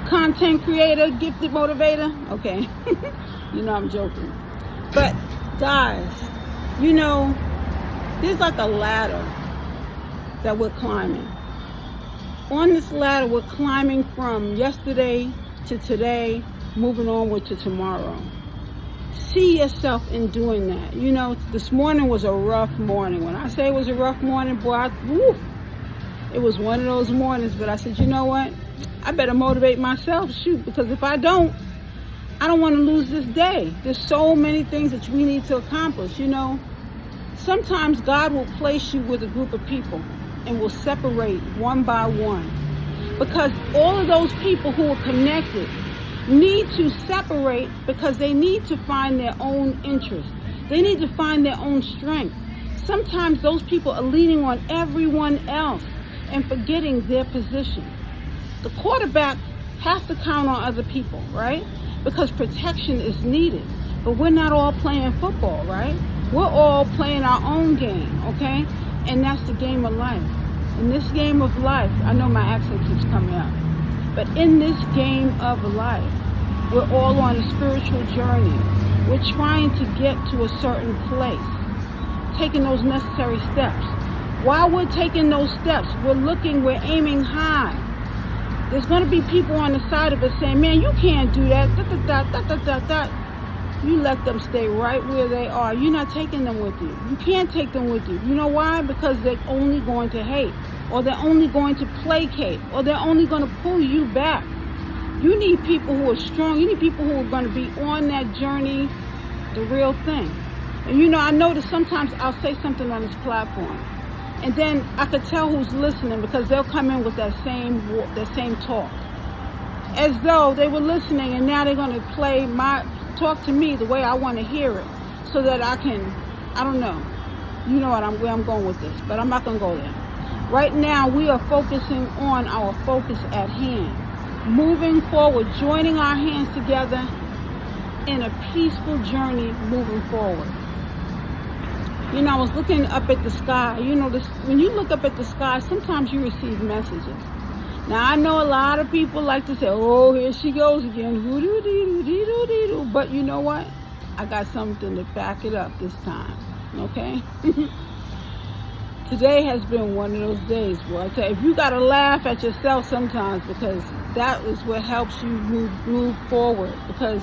content creator, gifted motivator. Okay, you know I'm joking. But guys, you know, there's like a ladder that we're climbing. On this ladder, we're climbing from yesterday to today, moving onward to tomorrow. See yourself in doing that. You know, this morning was a rough morning. When I say it was a rough morning, boy, it was one of those mornings. But I said, you know what? I better motivate myself, shoot, because if I don't want to lose this day. There's so many things that we need to accomplish, you know. Sometimes God will place you with a group of people and will separate one by one, because all of those people who are connected need to separate because they need to find their own interest. They need to find their own strength. Sometimes those people are leaning on everyone else and forgetting their position. The quarterback has to count on other people, right? Because protection is needed. But we're not all playing football, right? We're all playing our own game, okay? And that's the game of life. In this game of life, I know my accent keeps coming up, but in this game of life, we're all on a spiritual journey. We're trying to get to a certain place, taking those necessary steps. While we're taking those steps, we're aiming high. There's going to be people on the side of us saying, man, you can't do that, You let them stay right where they are. You're not taking them with you. You can't take them with you. You know why? Because they're only going to hate, or they're only going to placate, or they're only going to pull you back. You need people who are strong. You need people who are going to be on that journey, the real thing. And you know, I notice sometimes I'll say something on this platform, and then I could tell who's listening because they'll come in with that same talk, as though they were listening, and now they're going to talk to me the way I want to hear it, so that I don't know. You know where I'm going with this, but I'm not going to go there. Right now, we are focusing on our focus at hand, moving forward, joining our hands together in a peaceful journey moving forward. You know, I was looking up at the sky. You know, when you look up at the sky, sometimes you receive messages. Now, I know a lot of people like to say, oh, here she goes again. But you know what? I got something to back it up this time, okay? Today has been one of those days where I tell you, if you got to laugh at yourself sometimes, because that is what helps you move forward, because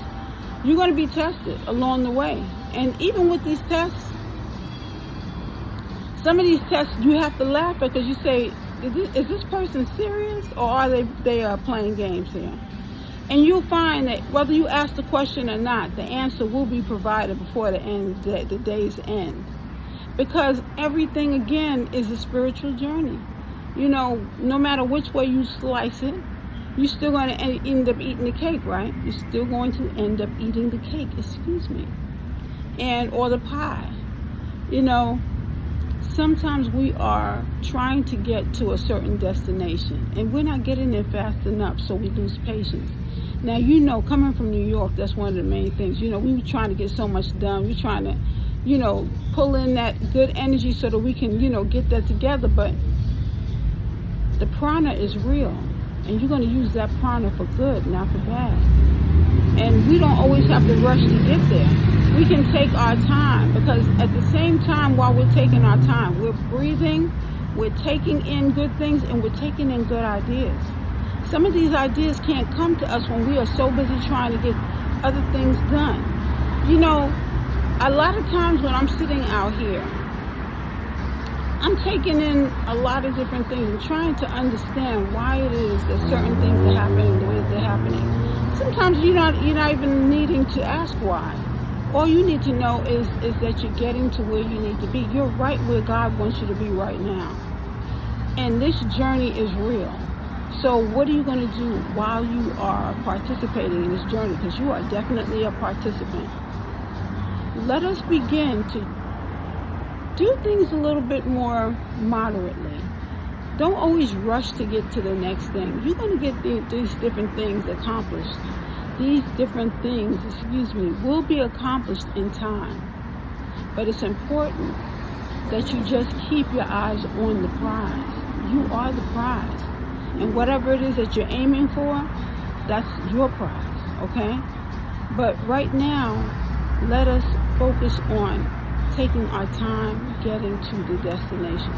you're going to be tested along the way. And even with these tests, some of these tests you have to laugh at, because you say, is this person serious, or are they playing games here? And you'll find that whether you ask the question or not, the answer will be provided before the day's end. Because everything, again, is a spiritual journey. You know, no matter which way you slice it, you're still going to end up eating the cake, right? You're still going to end up eating the cake, or the pie. You know, sometimes we are trying to get to a certain destination, and we're not getting there fast enough, so we lose patience. Now, you know, coming from New York, that's one of the main things. You know, we were trying to get so much done. We're trying to, you know, pull in that good energy so that we can, you know, get that together. But the prana is real, and you're going to use that prana for good, not for bad. And we don't always have to rush to get there. We can take our time, because at the same time, while we're taking our time, we're breathing, we're taking in good things, and we're taking in good ideas. Some of these ideas can't come to us when we are so busy trying to get other things done. You know, a lot of times when I'm sitting out here, I'm taking in a lot of different things and trying to understand why it is that certain things are happening the way they're happening. Sometimes you're not even needing to ask why. All you need to know is that you're getting to where you need to be. You're right where God wants you to be right now. And this journey is real. So what are you going to do while you are participating in this journey? Because you are definitely a participant. Let us begin to do things a little bit more moderately. Don't always rush to get to the next thing. You're going to get these different things accomplished. These different things, will be accomplished in time. But it's important that you just keep your eyes on the prize. You are the prize. And whatever it is that you're aiming for, That's your prize, okay? But right now, let us focus on taking our time getting to the destination.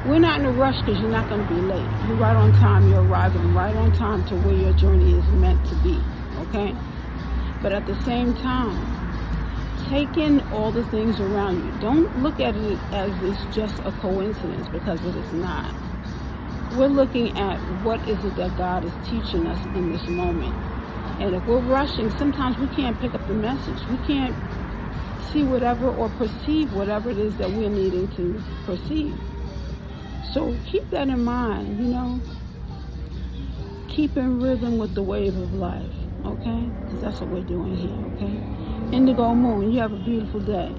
We're not in a rush because you're not going to be late. You're right on time. You're arriving right on time to where your journey is meant to be, okay? But at the same time, take in all the things around you. Don't look at it as it's just a coincidence, because it is not. We're looking at what is it that God is teaching us in this moment. And if we're rushing, sometimes we can't pick up the message. We can't see whatever or perceive whatever it is that we're needing to perceive. So keep that in mind, Keep in rhythm with the wave of life, okay? Because that's what we're doing here, okay? Indigo Moon, you have a beautiful day.